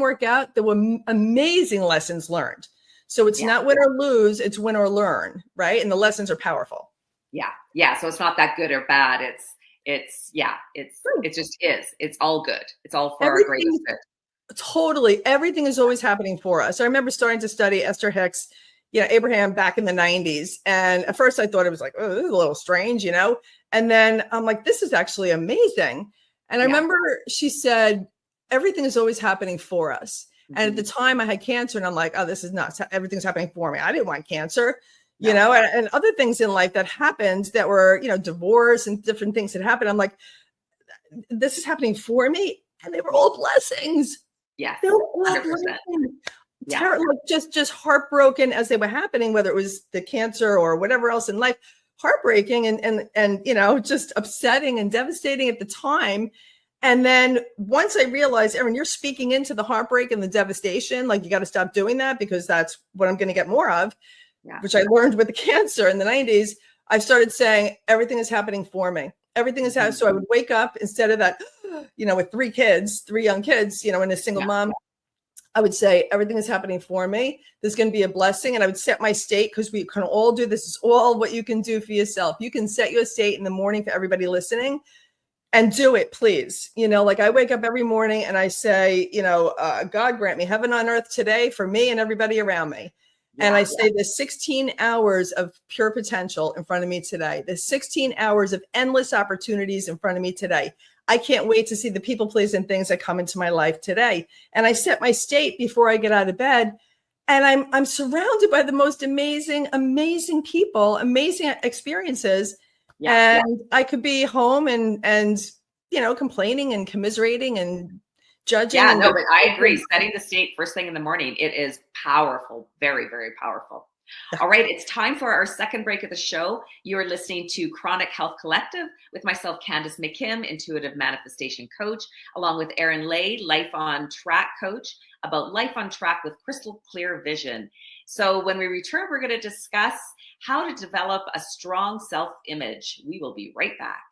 [SPEAKER 2] work out, there were amazing lessons learned. So it's not win or lose, it's win or learn, right? And the lessons are powerful.
[SPEAKER 1] Yeah. So it's not that good or bad. It just is. It's all good. It's all for our greatest good.
[SPEAKER 2] Totally. Everything is always happening for us. I remember starting to study Esther Hicks, you know, Abraham, back in the 90s. And at first I thought it was like, oh, this is a little strange, you know? And then I'm like, this is actually amazing. And I remember she said, everything is always happening for us. And at the time I had cancer, and I'm like, oh, this is nuts. Everything's happening for me. I didn't want cancer, you know, and other things in life that happened that were, you know, divorce and different things that happened. I'm like, this is happening for me. And they were all blessings.
[SPEAKER 1] Yeah.
[SPEAKER 2] They were all blessings. Like just heartbroken as they were happening, whether it was the cancer or whatever else in life, heartbreaking and, you know, just upsetting and devastating at the time. And then once I realized, Erin, you're speaking into the heartbreak and the devastation, like you got to stop doing that, because that's what I'm going to get more of, which I learned with the cancer in the 90s. I started saying, everything is happening for me. Everything is happening. So I would wake up, instead of that, you know, with three young kids, you know, and a single mom, I would say, everything is happening for me. There's going to be a blessing. And I would set my state, because we can all do this. Is all what you can do for yourself. You can set your state in the morning for everybody listening. And do it, please. You know, like I wake up every morning and I say, you know, God grant me heaven on earth today for me and everybody around me. And I say there's 16 hours of pure potential in front of me today. There's 16 hours of endless opportunities in front of me today. I can't wait to see the people, pleasing things that come into my life today. And I set my state before I get out of bed. And I'm surrounded by the most amazing people, amazing experiences. And I could be home and, you know, complaining and commiserating and judging.
[SPEAKER 1] But I agree. Setting the state first thing in the morning, it is powerful. Very, very powerful. All right, it's time for our second break of the show. You are listening to Chronic Health Collective with myself, Candace McKim, intuitive manifestation coach, along with Erin Ley, life on track coach, about life on track with crystal clear vision. So when we return, we're going to discuss how to develop a strong self-image. We will be right back.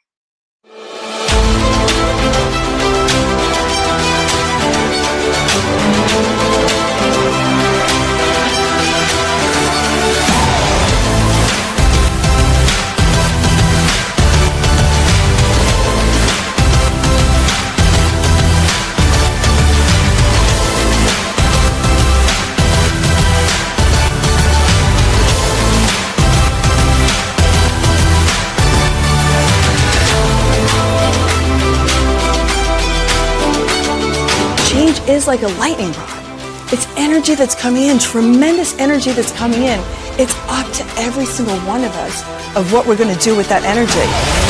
[SPEAKER 3] Change is like a lightning rod. It's energy that's coming in, tremendous energy that's coming in. It's up to every single one of us of what we're going to do with that energy.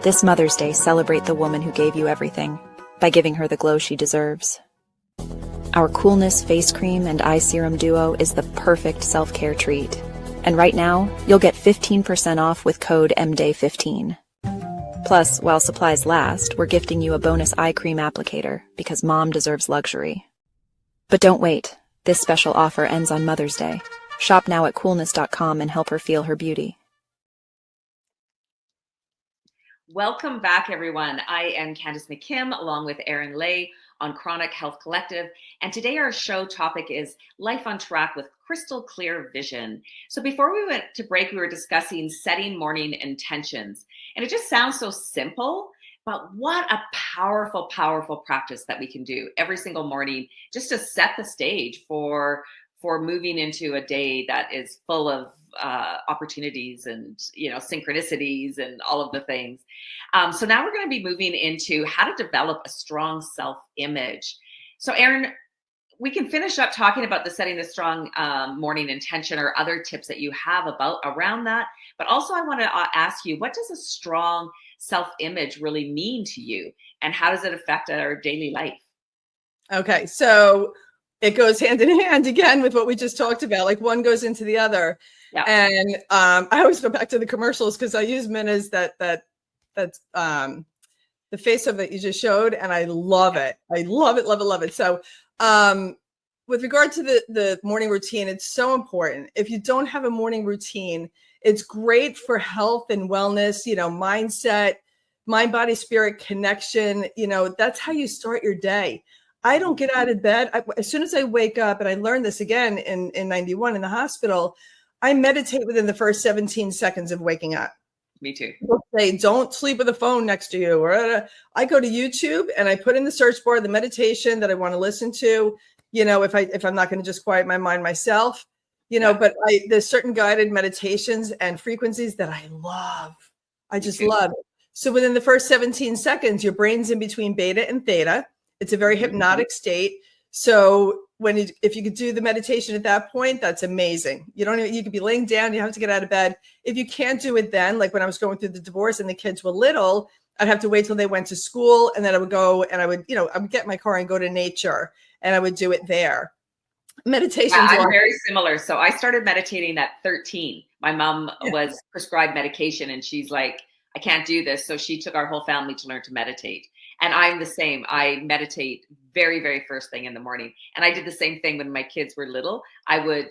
[SPEAKER 5] This Mother's Day, celebrate the woman who gave you everything by giving her the glow she deserves. Our Coolness Face Cream and Eye Serum Duo is the perfect self-care treat. And right now, you'll get 15% off with code MDAY15. Plus, while supplies last, we're gifting you a bonus eye cream applicator because mom deserves luxury. But don't wait. This special offer ends on Mother's Day. Shop now at coolness.com and help her feel her beauty.
[SPEAKER 1] Welcome back, everyone. I am Candace McKim, along with Erin Ley on Chronic Health Collective. And today our show topic is Life on Track with Crystal Clear Vision. So before we went to break, we were discussing setting morning intentions. And it just sounds so simple, but what a powerful, powerful practice that we can do every single morning just to set the stage for moving into a day that is full of opportunities and synchronicities and all of the things. So now we're going to be moving into how to develop a strong self-image. So Erin, we can finish up talking about the setting the strong morning intention or other tips that you have around that. But also I want to ask you, what does a strong self-image really mean to you? And how does it affect our daily life?
[SPEAKER 2] Okay, so it goes hand in hand again with what we just talked about. Like one goes into the other. Yeah. And I always go back to the commercials because I use them as that's the face of it you just showed, and I love it. I love it, love it, love it. So with regard to the morning routine, it's so important. If you don't have a morning routine, it's great for health and wellness, mindset, mind, body, spirit connection. That's how you start your day. I don't get out of bed. As soon as I wake up, and I learned this again in 91 in the hospital, I meditate within the first 17 seconds of waking up.
[SPEAKER 1] Me too.
[SPEAKER 2] People say, don't sleep with a phone next to you. Or I go to YouTube and I put in the search bar the meditation that I want to listen to. If I'm not going to just quiet my mind myself, but there's certain guided meditations and frequencies that I love. I just love it. So within the first 17 seconds, your brain's in between beta and theta. It's a very hypnotic state. So if you could do the meditation at that point, that's amazing. You could be laying down, you have to get out of bed. If you can't do it then, like when I was going through the divorce and the kids were little, I'd have to wait till they went to school, and then I would go and I would get in my car and go to nature, and I would do it there. Meditation.
[SPEAKER 1] Yeah, I'm very similar. So I started meditating at 13. My mom was prescribed medication, and she's like, I can't do this. So she took our whole family to learn to meditate. And I'm the same. I meditate very, very first thing in the morning. And I did the same thing when my kids were little.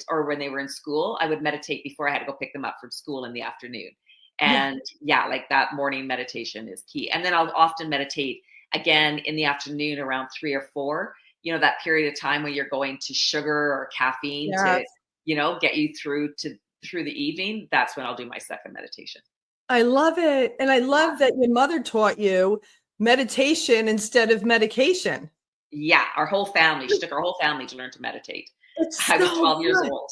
[SPEAKER 1] Or when they were in school, I would meditate before I had to go pick them up from school in the afternoon. And like that morning meditation is key. And then I'll often meditate again in the afternoon around 3 or 4, that period of time when you're going to sugar or caffeine to, get you through the evening. That's when I'll do my second meditation.
[SPEAKER 2] I love it. And I love that your mother taught you meditation instead of medication.
[SPEAKER 1] Yeah, our whole family. She took our whole family to learn to meditate.
[SPEAKER 2] It's
[SPEAKER 1] I was
[SPEAKER 2] so
[SPEAKER 1] 12 years
[SPEAKER 2] good.
[SPEAKER 1] old.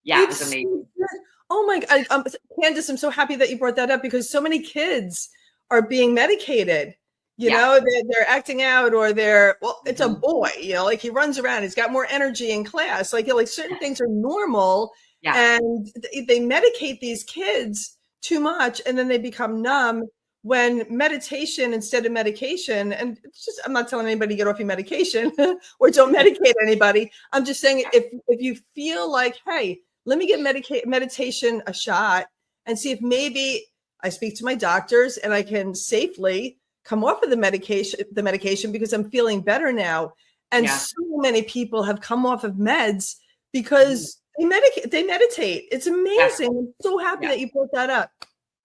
[SPEAKER 1] Yeah, it was
[SPEAKER 2] It's so
[SPEAKER 1] amazing.
[SPEAKER 2] good. Oh my God. Candace, I'm so happy that you brought that up because so many kids are being medicated. You
[SPEAKER 1] Yeah.
[SPEAKER 2] know, they're acting out or it's a
[SPEAKER 1] Mhm.
[SPEAKER 2] boy, you know, like he runs around, he's got more energy in class. Like, you know, like certain things are normal
[SPEAKER 1] Yeah.
[SPEAKER 2] and they medicate these kids too much and then they become numb when meditation instead of medication. And it's just, I'm not telling anybody to get off your medication or don't medicate anybody. I'm just saying if you feel like, hey, let me get meditation a shot and see if maybe I speak to my doctors and I can safely come off of the medication because I'm feeling better now. And
[SPEAKER 1] Yeah.
[SPEAKER 2] so many people have come off of meds because they meditate. It's amazing. I'm so happy that you brought that up.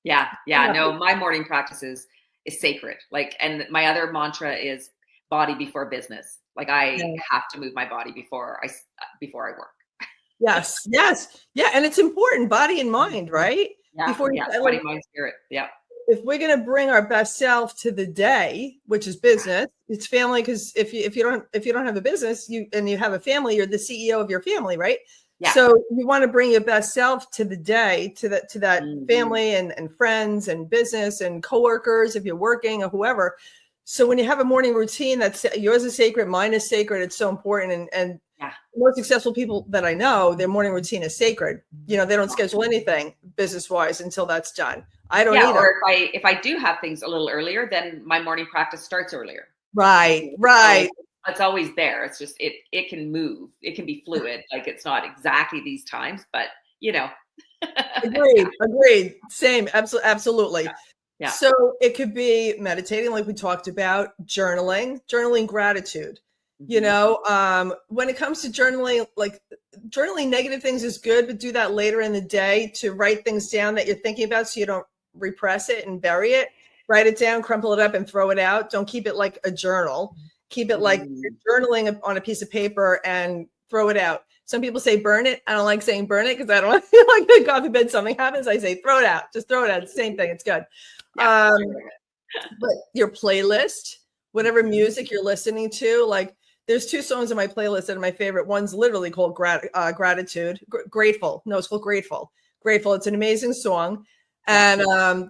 [SPEAKER 1] Yeah. No, my morning practice is sacred. Like, and my other mantra is body before business. Like I have to move my body before I work.
[SPEAKER 2] Yes. Yeah. And it's important, body and mind, right?
[SPEAKER 1] Yeah.
[SPEAKER 2] Before
[SPEAKER 1] Body, mind, spirit. Yeah.
[SPEAKER 2] If we're going to bring our best self to the day, which is business, it's family. Because if you don't have a business, you have a family, you're the CEO of your family, right?
[SPEAKER 1] Yeah.
[SPEAKER 2] So you want to bring your best self to the day, to that family and friends and business and coworkers, if you're working or whoever. So when you have a morning routine, that's yours is sacred, mine is sacred. It's so important. And the most successful people that I know, their morning routine is sacred. You know, they don't schedule anything business wise until that's done. I don't either.
[SPEAKER 1] Or if I do have things a little earlier, then my morning practice starts earlier.
[SPEAKER 2] Right.
[SPEAKER 1] So it's always there. It's just it can move. It can be fluid. Like it's not exactly these times, but you know.
[SPEAKER 2] Agreed. Same. Absolutely.
[SPEAKER 1] Yeah.
[SPEAKER 2] So it could be meditating, like we talked about, journaling gratitude. You know, when it comes to journaling, like journaling negative things is good, but do that later in the day to write things down that you're thinking about so you don't repress it and bury it. Write it down, crumple it up and throw it out. Don't keep it like a journal. Keep it like you're journaling on a piece of paper and throw it out. Some people say burn it. I don't like saying burn it because I don't feel like the God forbid something happens. I say throw it out. Just throw it out. It's the same thing. It's good.
[SPEAKER 1] Yeah.
[SPEAKER 2] But your playlist, whatever music you're listening to, like there's 2 songs in my playlist that are my favorite. One's literally called Gratitude. Grateful. No, it's called Grateful. Grateful. It's an amazing song. And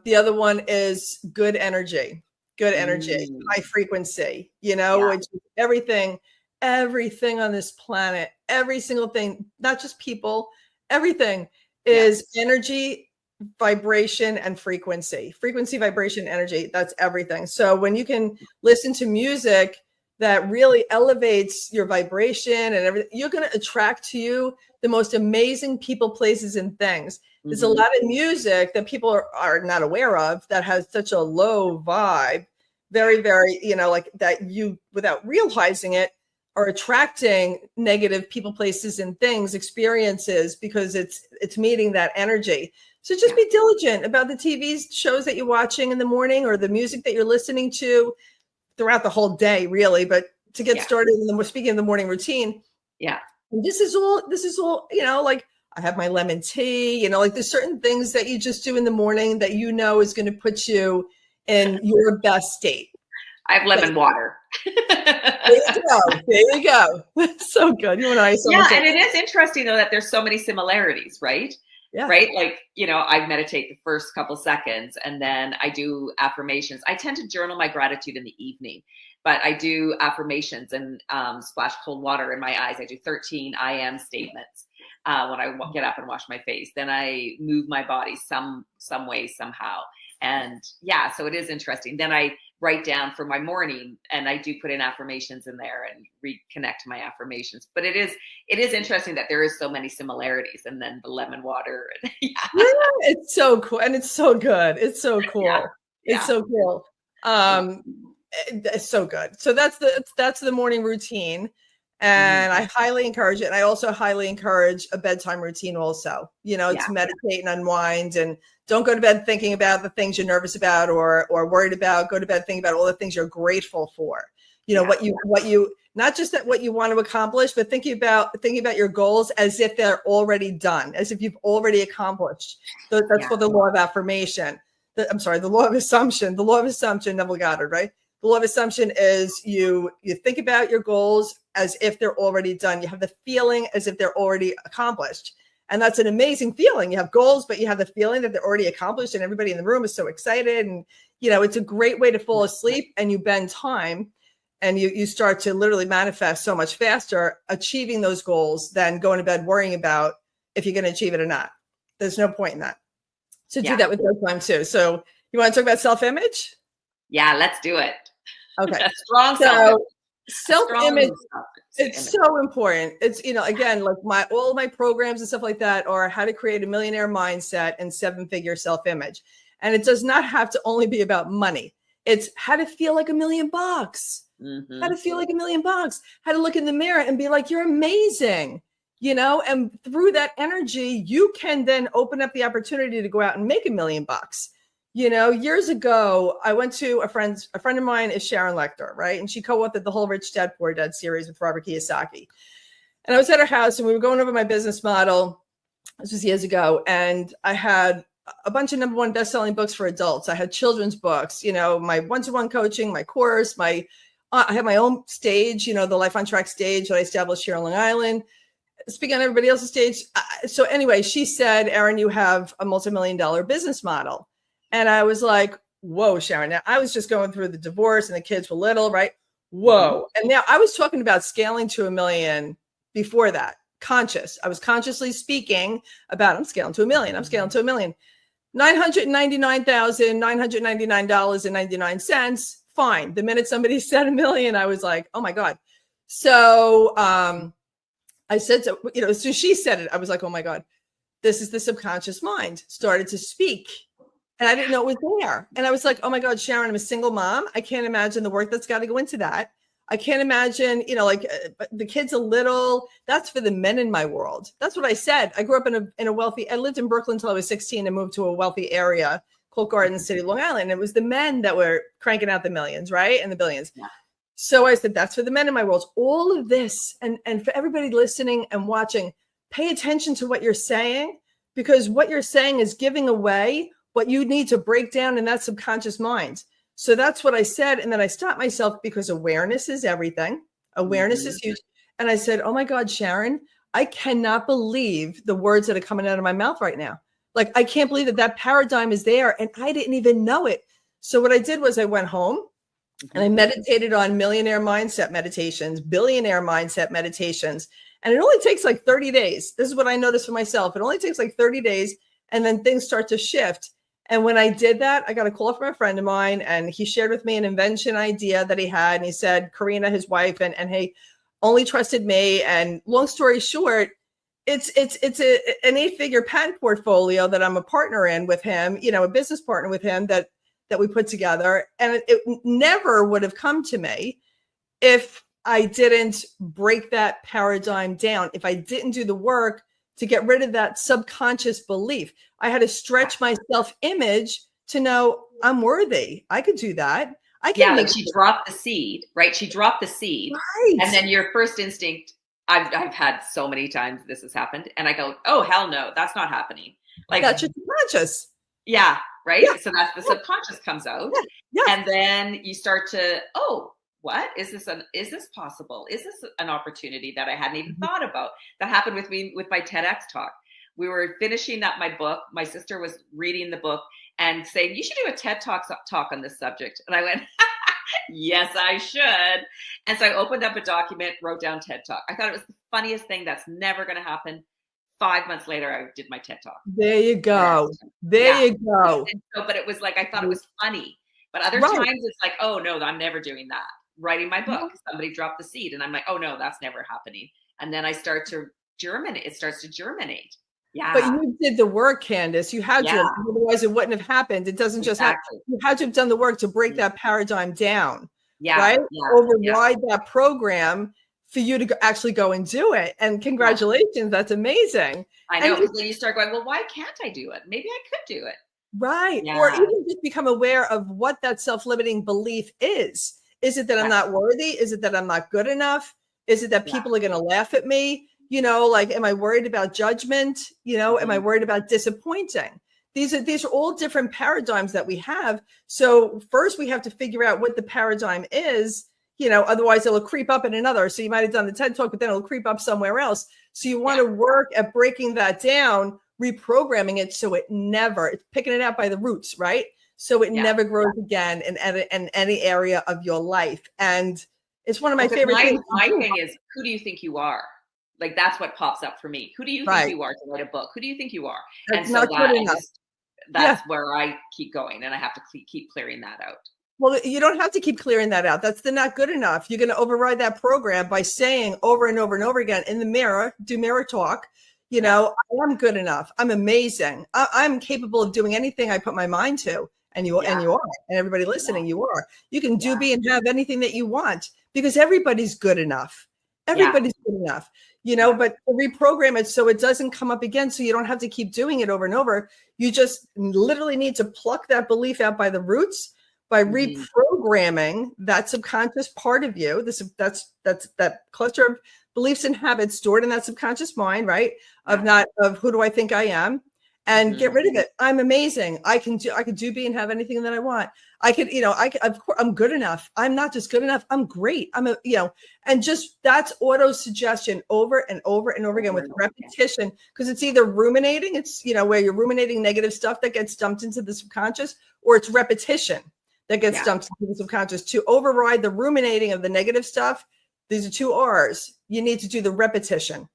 [SPEAKER 2] the other one is Good Energy. Good energy, high frequency, you know, which is everything on this planet, every single thing, not just people, everything is energy, vibration, and frequency, vibration, energy. That's everything. So when you can listen to music that really elevates your vibration and everything, you're going to attract to you the most amazing people, places, and things. There's a lot of music that people are not aware of that has such a low vibe, very, very, you know, like that you, without realizing it, are attracting negative people, places, and things, experiences, because it's meeting that energy. So just be diligent about the TV shows that you're watching in the morning or the music that you're listening to throughout the whole day, really. But to get started, speaking of the morning routine, and this is all, you know, like I have my lemon tea, you know, like there's certain things that you just do in the morning that you know is going to put you in your best state.
[SPEAKER 1] I have lemon water.
[SPEAKER 2] There you go. So good. You and I.
[SPEAKER 1] And it is interesting though that there's so many similarities, right?
[SPEAKER 2] Yeah.
[SPEAKER 1] Right. Like, you know, I meditate the first couple seconds and then I do affirmations. I tend to journal my gratitude in the evening, but I do affirmations and splash cold water in my eyes. I do 13 I am statements when I get up and wash my face. Then I move my body some way, somehow. And so it is interesting. Then I write down for my morning and I do put in affirmations in there and reconnect to my affirmations. But it is interesting that there is so many similarities, and then the lemon water.
[SPEAKER 2] It's so cool. And it's so good. It's so cool. It's so cool. It's so good. So that's the morning routine. And I highly encourage it. And I also highly encourage a bedtime routine also, you know, to meditate and unwind, and don't go to bed thinking about the things you're nervous about or worried about. Go to bed thinking about all the things you're grateful for, you know, what you, not just that what you want to accomplish, but thinking about your goals as if they're already done, as if you've already accomplished. That's called the law of affirmation. the law of assumption. The law of assumption, Neville Goddard, right? The law of assumption is you think about your goals as if they're already done. You have the feeling as if they're already accomplished. And that's an amazing feeling. You have goals, but you have the feeling that they're already accomplished and everybody in the room is so excited. And, it's a great way to fall asleep, and you bend time and you start to literally manifest so much faster achieving those goals than going to bed worrying about if you're going to achieve it or not. There's no point in that. So do that with bedtime too. So you want to talk about self-image?
[SPEAKER 1] Yeah, let's do it.
[SPEAKER 2] Okay.
[SPEAKER 1] A strong
[SPEAKER 2] self-image. It's so important. It's, again, like all my programs and stuff like that are how to create a millionaire mindset and 7-figure self-image. And it does not have to only be about money. It's how to feel like $1 million, how to feel like $1 million, how to look in the mirror and be like, you're amazing, and through that energy, you can then open up the opportunity to go out and make $1 million. Years ago, I went to a friend of mine is Sharon Lecter, right? And she co-authored the whole Rich Dad Poor Dad series with Robert Kiyosaki. And I was at her house and we were going over my business model. This was years ago. And I had a bunch of #1 best-selling books for adults. I had children's books, my one-to-one coaching, my course, I had my own stage, the Life on Track stage that I established here on Long Island, speaking on everybody else's stage. So anyway, she said, Erin, you have a multi-million-dollar business model. And I was like, whoa, Sharon. Now I was just going through the divorce and the kids were little, right? Whoa. And now I was talking about scaling to $1 million before that. I was consciously speaking about, I'm scaling to $1 million. I'm scaling to $1 million. $999,999.99. Fine. The minute somebody said $1 million, I was like, oh my God. So I said, so she said it. I was like, oh my God, this is the subconscious mind started to speak. And I didn't know it was there. And I was like, oh my God, Sharon, I'm a single mom. I can't imagine the work that's got to go into that. I can't imagine, the kids are little. That's for the men in my world. That's what I said. I grew up in a wealthy, I lived in Brooklyn until I was 16 and moved to a wealthy area called Garden City, Long Island. It was the men that were cranking out the millions, right? And the billions. Yeah. So I said, that's for the men in my world. All of this, and for everybody listening and watching, pay attention to what you're saying, because what you're saying is giving away what you need to break down in that subconscious mind. So that's what I said. And then I stopped myself because awareness is everything. Awareness is huge. And I said, oh my God, Sharon, I cannot believe the words that are coming out of my mouth right now. Like, I can't believe that paradigm is there. And I didn't even know it. So what I did was I went home and I meditated on millionaire mindset meditations, billionaire mindset meditations. And it only takes like 30 days. This is what I noticed for myself. It only takes like 30 days. And then things start to shift. And when I did that, I got a call from a friend of mine, and he shared with me an invention idea that he had. And he said, Karina, his wife, and he only trusted me. And long story short, it's an 8-figure patent portfolio that I'm a partner in with him, a business partner with him that we put together. And it never would have come to me if I didn't break that paradigm down, if I didn't do the work to get rid of that subconscious belief. I had to stretch my self-image to know I'm worthy. I could do that. I can.
[SPEAKER 1] Like she dropped the seed, right? She dropped the seed.
[SPEAKER 2] Right.
[SPEAKER 1] And then your first instinct, I've had so many times this has happened. And I go, oh, hell no, that's not happening. Like
[SPEAKER 2] that's your subconscious.
[SPEAKER 1] Yeah. Right.
[SPEAKER 2] Yeah.
[SPEAKER 1] So that's the subconscious comes out.
[SPEAKER 2] Yeah.
[SPEAKER 1] And then you start to, oh, what is this possible? Is this an opportunity that I hadn't even thought about? That happened with me with my TEDx talk. We were finishing up my book. My sister was reading the book and saying, you should do a TED talk on this subject. And I went, yes, I should. And so I opened up a document, wrote down TED talk. I thought it was the funniest thing that's never going to happen. 5 months later, I did my TED talk.
[SPEAKER 2] There you go. You go.
[SPEAKER 1] And so, but it was like, I thought it was funny. But other times it's like, oh no, I'm never doing that. Writing my book, somebody dropped the seed and I'm like, oh no, that's never happening. And then I start to germinate. It starts to germinate. Yeah.
[SPEAKER 2] But you did the work, Candace. You had to, otherwise it wouldn't have happened. It doesn't just happen. You had to have done the work to break that paradigm down.
[SPEAKER 1] Yeah.
[SPEAKER 2] Right? Override that program for you to actually go and do it. And congratulations. That's amazing.
[SPEAKER 1] I know. Because then you start going, well, why can't I do it? Maybe I could do it.
[SPEAKER 2] Right. Yeah. Or even just become aware of what that self-limiting belief is. Is it that I'm not worthy? Is it that I'm not good enough? Is it that people are going to laugh at me? Like, am I worried about judgment? Am I worried about disappointing? these are all different paradigms that we have. So first we have to figure out what the paradigm is, otherwise it'll creep up in another. So you might have done the TED Talk, but then it'll creep up somewhere else. So you want to work at breaking that down, reprogramming it so it's picking it out by the roots, right? So it never grows again in any area of your life. And it's one of my favorite things.
[SPEAKER 1] My thing is, who do you think you are? Like, that's what pops up for me. Who do you think you are to write a book? Who do you think you are?
[SPEAKER 2] That's not good enough.
[SPEAKER 1] That's where I keep going, and I have to keep clearing that out.
[SPEAKER 2] Well, you don't have to keep clearing that out. That's the not good enough. You're going to override that program by saying over and over and over again in the mirror, do mirror talk, I'm good enough. I'm amazing. I'm capable of doing anything I put my mind to. And you are, and everybody listening, you are. You can do, be, and have anything that you want because everybody's good enough. Everybody's good enough, but reprogram it so it doesn't come up again. So you don't have to keep doing it over and over. You just literally need to pluck that belief out by the roots by reprogramming that subconscious part of you. That's that cluster of beliefs and habits stored in that subconscious mind, right? Of who do I think I am? And get rid of it. I'm amazing. I can do, be, and have anything that I want. Of course, I'm good enough. I'm not just good enough. I'm great. And just that's auto suggestion over and over and over again with repetition, because it's either ruminating. It's, where you're ruminating negative stuff that gets dumped into the subconscious, or it's repetition that gets dumped into the subconscious. To override the ruminating of the negative stuff, these are 2 R's. You need to do the repetition.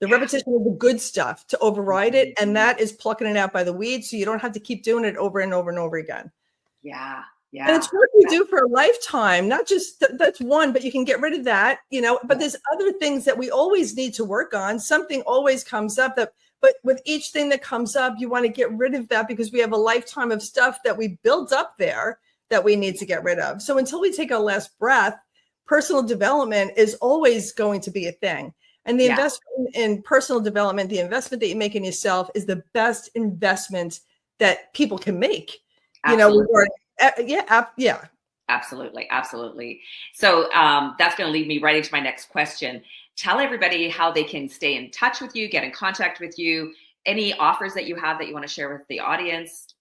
[SPEAKER 2] The repetition of the good stuff to override it. And that is plucking it out by the weeds. So you don't have to keep doing it over and over and over again.
[SPEAKER 1] Yeah. Yeah.
[SPEAKER 2] And it's what you do for a lifetime, not just that's one, but you can get rid of that, but there's other things that we always need to work on. Something always comes up but with each thing that comes up, you want to get rid of that because we have a lifetime of stuff that we built up there that we need to get rid of. So until we take our last breath, personal development is always going to be a thing. And the investment in personal development, the investment that you make in yourself is the best investment that people can make.
[SPEAKER 1] Absolutely.
[SPEAKER 2] Absolutely.
[SPEAKER 1] So that's going to lead me right into my next question. Tell everybody how they can stay in touch with you, get in contact with you, any offers that you have that you want to share with the audience.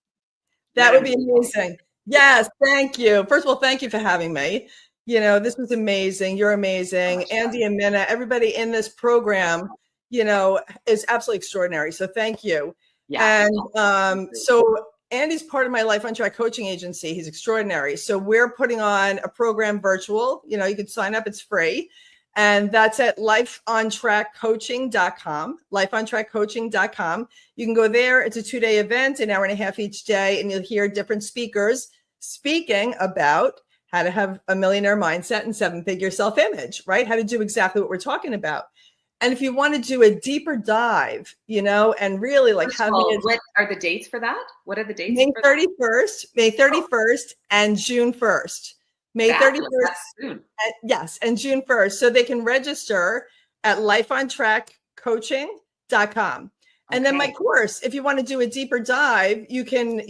[SPEAKER 2] That would be amazing. Yes, thank you. First of all, thank you for having me. This was amazing. You're amazing. Andy and Minna, everybody in this program, is absolutely extraordinary. So thank you. Yeah. And so Andy's part of my Life on Track coaching agency. He's extraordinary. So we're putting on a program virtual. You can sign up. It's free. And that's at lifeontrackcoaching.com, lifeontrackcoaching.com. You can go there. It's a 2-day event, an hour and a half each day, and you'll hear different speakers speaking about how to have a millionaire mindset and 7-figure self-image, right? How to do exactly what we're talking about. And if you want to do a deeper dive, and really what
[SPEAKER 1] are the dates for that? What are the dates?
[SPEAKER 2] May 31st and June 1st. May 31st. Yes. And June 1st. So they can register at lifeontrackcoaching.com. And then my course, if you want to do a deeper dive, you can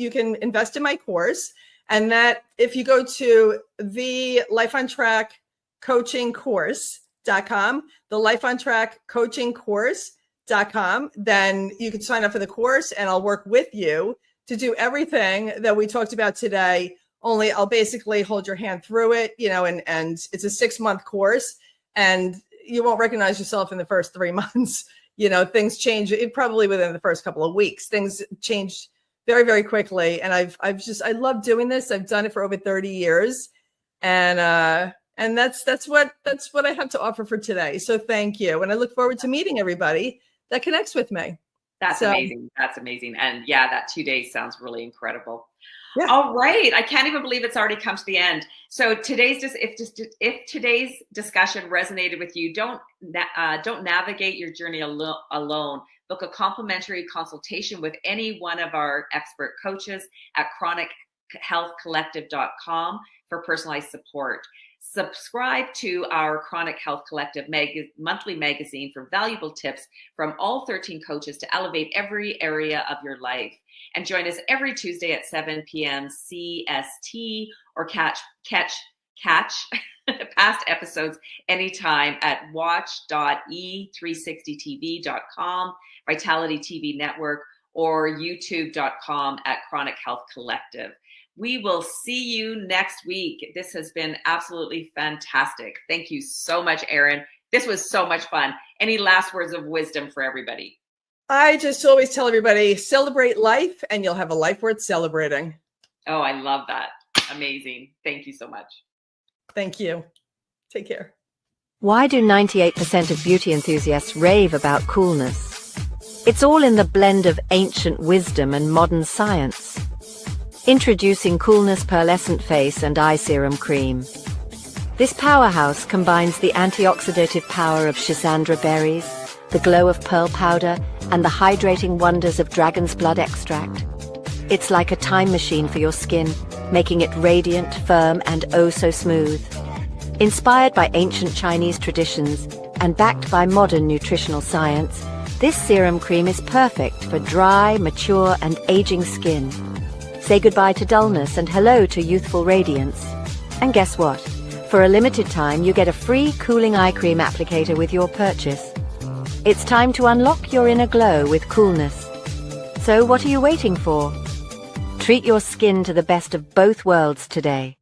[SPEAKER 2] invest in my course. And that if you go to the Life on Track coaching course.com, the Life on Track coaching course.com, then you can sign up for the course and I'll work with you to do everything that we talked about today. Only I'll basically hold your hand through it, and it's a 6-month course and you won't recognize yourself in the first 3 months. Things change probably within the first couple of weeks. Things change very, very quickly. And I love doing this. I've done it for over 30 years. And that's what I have to offer for today. So thank you. And I look forward to meeting everybody that connects with me.
[SPEAKER 1] That's amazing. That's amazing. And that 2 days sounds really incredible. Yeah. All right. I can't even believe it's already come to the end. So if today's discussion resonated with you, don't navigate your journey alone. Book a complimentary consultation with any one of our expert coaches at chronichealthcollective.com for personalized support. Subscribe to our Chronic Health Collective monthly magazine for valuable tips from all 13 coaches to elevate every area of your life. And join us every Tuesday at 7 p.m. CST, or catch past episodes anytime at watch.e360tv.com, Vitality TV Network, or youtube.com at Chronic Health Collective. We will see you next week. This has been absolutely fantastic. Thank you so much, Erin. This was so much fun. Any last words of wisdom for everybody?
[SPEAKER 2] I just always tell everybody, celebrate life and you'll have a life worth celebrating.
[SPEAKER 1] Oh, I love that. Amazing. Thank you so much.
[SPEAKER 2] Thank you. Take care.
[SPEAKER 6] Why do 98% of beauty enthusiasts rave about coolness? It's all in the blend of ancient wisdom and modern science. Introducing Coolness Pearlescent Face and Eye Serum Cream. This powerhouse combines the antioxidative power of schisandra berries, the glow of pearl powder, and the hydrating wonders of dragon's blood extract. It's like a time machine for your skin, making it radiant, firm, and oh so smooth. Inspired by ancient Chinese traditions and backed by modern nutritional science, this serum cream is perfect for dry, mature, and aging skin. Say goodbye to dullness and hello to youthful radiance. And guess what? For a limited time, you get a free cooling eye cream applicator with your purchase. It's time to unlock your inner glow with coolness. So what are you waiting for? Treat your skin to the best of both worlds today.